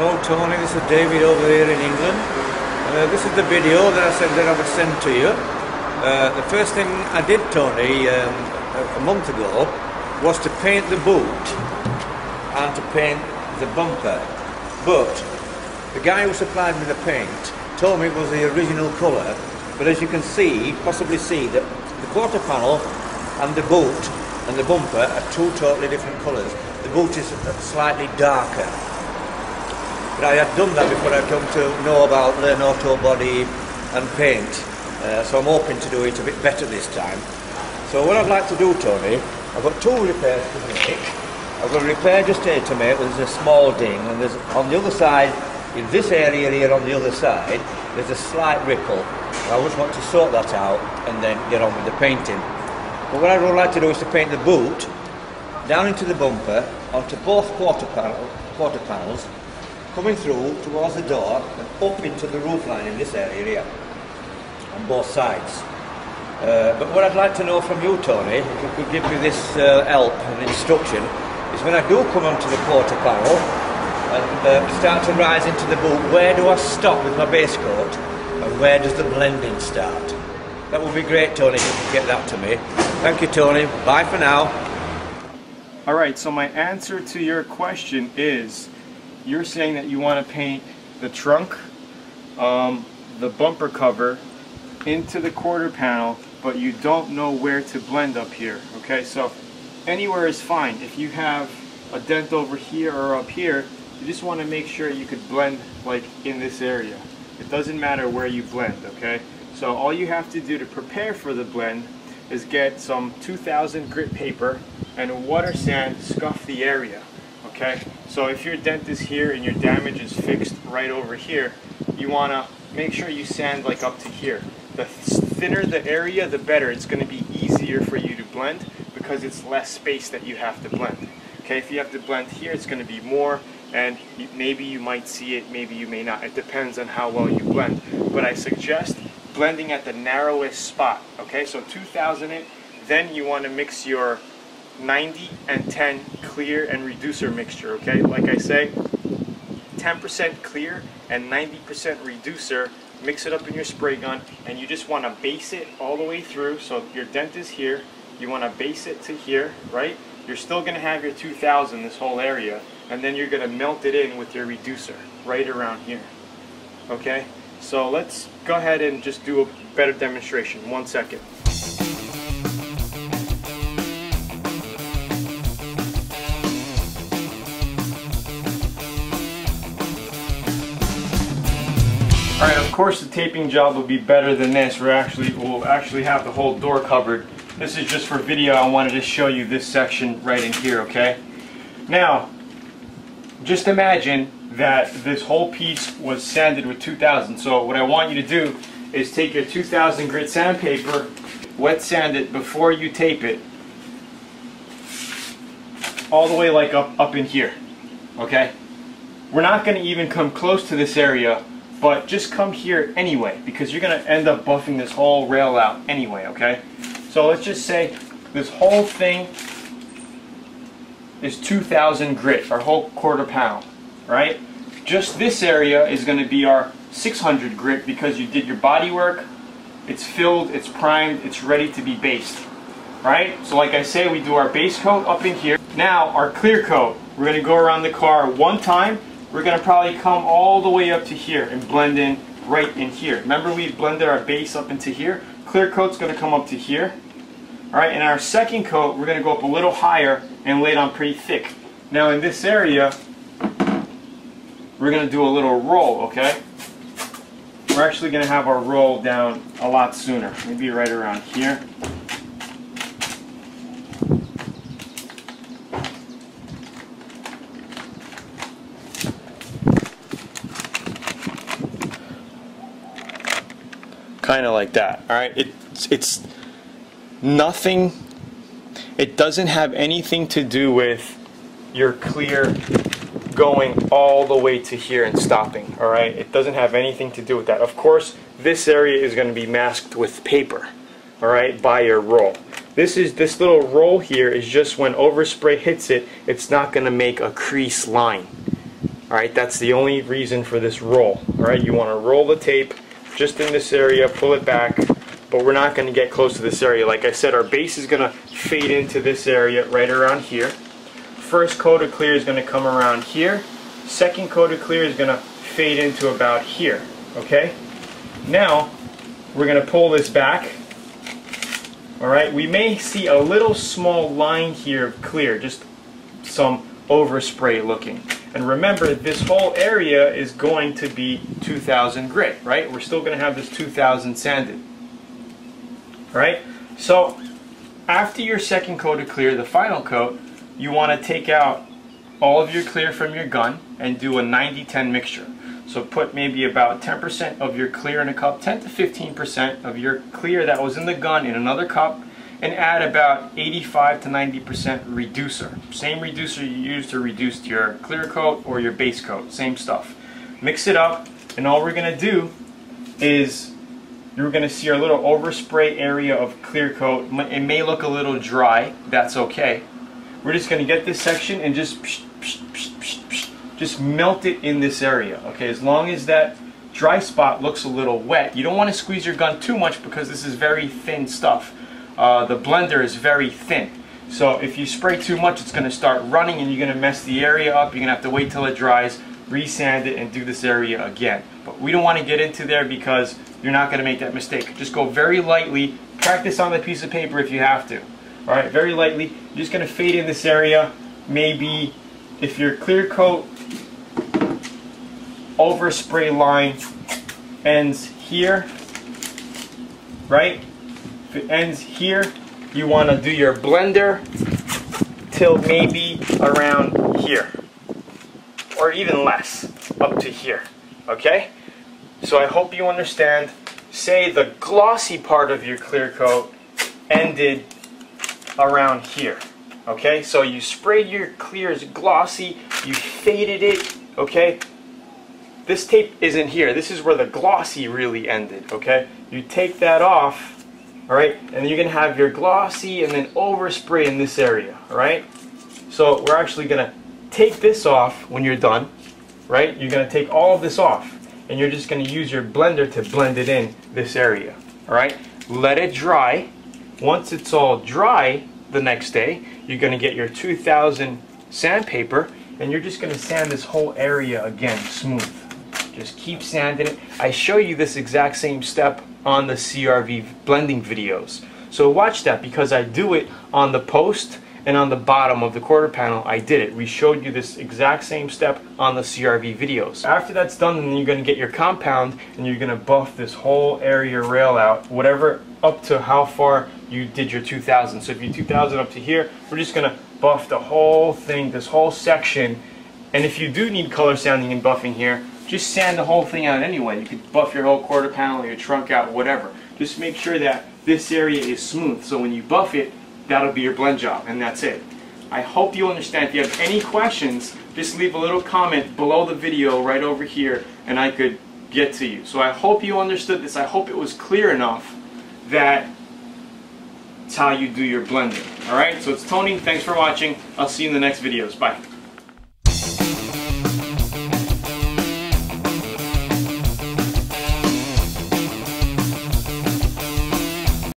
Hello Tony, this is David over here in England. This is the video that I said that I would send to you. The first thing I did, Tony, a month ago was to paint the boot and to paint the bumper. But the guy who supplied me the paint told me it was the original colour, but as you can see, possibly see, that the quarter panel and the boot and the bumper are two totally different colours. The boot is slightly darker. But I had done that before I come to know about learn auto body and paint, so I'm hoping to do it a bit better this time. So what I'd like to do, Tony, I've got two repairs to make. I've got a repair just here to make, there's a small ding, and there's on the other side, in this area here on the other side, there's a slight ripple. I just want to sort that out and then get on with the painting. But what I would like to do is to paint the boot down into the bumper, onto both quarter panels, coming through towards the door and up into the roof line in this area here, on both sides. But what I'd like to know from you, Tony, if you could give me this help and instruction, is when I do come onto the quarter panel and start to rise into the boot, where do I stop with my base coat and where does the blending start? That would be great, Tony, if you could get that to me. Thank you, Tony. Bye for now. Alright, so my answer to your question is, you're saying that you want to paint the trunk, the bumper cover, into the quarter panel, but you don't know where to blend up here. Okay, so anywhere is fine. If you have a dent over here or up here, you just want to make sure you could blend like in this area. It doesn't matter where you blend, okay? So all you have to do to prepare for the blend is get some 2000 grit paper and a water sand, scuff the area. Okay, so if your dent is here and your damage is fixed right over here, you want to make sure you sand like up to here. The thinner the area, the better. It's going to be easier for you to blend because it's less space that you have to blend. Okay, if you have to blend here, it's going to be more, and maybe you might see it, maybe you may not. It depends on how well you blend. But I suggest blending at the narrowest spot. Okay, so 2000 it, then you want to mix your 90 and 10 clear and reducer mixture. Okay, like I say, 10% clear and 90% reducer. Mix it up in your spray gun, and you just want to base it all the way through. So your dent is here, you want to base it to here, right? You're still going to have your 2000 this whole area, and then you're going to melt it in with your reducer right around here. Okay, so let's go ahead and just do a better demonstration. 1 second. Alright, of course the taping job will be better than this. We'll actually have the whole door covered. This is just for video. I wanted to show you this section right in here, okay? Now, just imagine that this whole piece was sanded with 2000. So what I want you to do is take your 2000 grit sandpaper, wet sand it before you tape it, all the way like up in here, okay? We're not going to even come close to this area, but just come here anyway, because you're going to end up buffing this whole rail out anyway, okay? So let's just say this whole thing is 2000 grit, our whole quarter panel, right? Just this area is going to be our 600 grit because you did your body work, it's filled, it's primed, it's ready to be based, right? So like I say, we do our base coat up in here. Now our clear coat, we're going to go around the car one time. We're going to probably come all the way up to here and blend in right in here. Remember we blended our base up into here? Clear coat's going to come up to here. Alright, and our second coat, we're going to go up a little higher and lay it on pretty thick. Now in this area, we're going to do a little roll, okay? We're actually going to have our roll down a lot sooner. Maybe right around here. Kind of like that. All right, it's nothing. It doesn't have anything to do with your clear going all the way to here and stopping. All right, it doesn't have anything to do with that. Of course, this area is going to be masked with paper. All right, by your roll. This little roll here is just when overspray hits it, it's not going to make a crease line. Alright, that's the only reason for this roll. Alright, you want to roll the tape just in this area, pull it back, but we're not going to get close to this area. Like I said, our base is going to fade into this area right around here. First coat of clear is going to come around here. Second coat of clear is going to fade into about here. Okay? Now, we're going to pull this back. Alright, we may see a little small line here of clear, just some overspray looking. And remember, this whole area is going to be 2000 grit, right? We're still going to have this 2000 sanded. Right? So, after your second coat of clear, the final coat, you want to take out all of your clear from your gun and do a 90-10 mixture. So put maybe about 10% of your clear in a cup, 10 to 15% of your clear that was in the gun in another cup, and add about 85 to 90% reducer. Same reducer you use to reduce your clear coat or your base coat, same stuff. Mix it up, and all we're going to do is you're going to see our little overspray area of clear coat. It may look a little dry, that's okay. We're just going to get this section and just melt it in this area. Okay, as long as that dry spot looks a little wet. You don't want to squeeze your gun too much because this is very thin stuff. The blender is very thin. So if you spray too much, it's going to start running and you're going to mess the area up. You're going to have to wait till it dries, resand it, and do this area again. But we don't want to get into there because you're not going to make that mistake. Just go very lightly. Practice on the piece of paper if you have to. Alright, very lightly. You're just going to fade in this area. Maybe if your clear coat overspray line ends here, right? If it ends here, you want to do your blender till maybe around here, or even less, up to here. Okay? So I hope you understand. Say the glossy part of your clear coat ended around here. Okay? So you sprayed your clears glossy, you faded it, okay? This tape isn't here. This is where the glossy really ended, okay? You take that off, alright? And you're going to have your glossy and then overspray in this area, alright? So we're actually going to take this off when you're done, right? You're going to take all of this off and you're just going to use your blender to blend it in this area, alright? Let it dry. Once it's all dry the next day, you're going to get your 2000 sandpaper and you're just going to sand this whole area again smooth. Just keep sanding it. I show you this exact same step on the CRV blending videos. So watch that because I do it on the post and on the bottom of the quarter panel. I did it. We showed you this exact same step on the CRV videos. After that's done, then you're going to get your compound and you're going to buff this whole area rail out, whatever up to how far you did your 2000. So if you're 2000 up to here, we're just going to buff the whole thing, this whole section. And if you do need color sanding and buffing here, just sand the whole thing out anyway. You could buff your whole quarter panel, your trunk out, whatever. Just make sure that this area is smooth. So when you buff it, that'll be your blend job, and that's it. I hope you understand. If you have any questions, just leave a little comment below the video right over here, and I could get to you. So I hope you understood this. I hope it was clear enough that it's how you do your blending. Alright, so it's Tony. Thanks for watching. I'll see you in the next videos. Bye.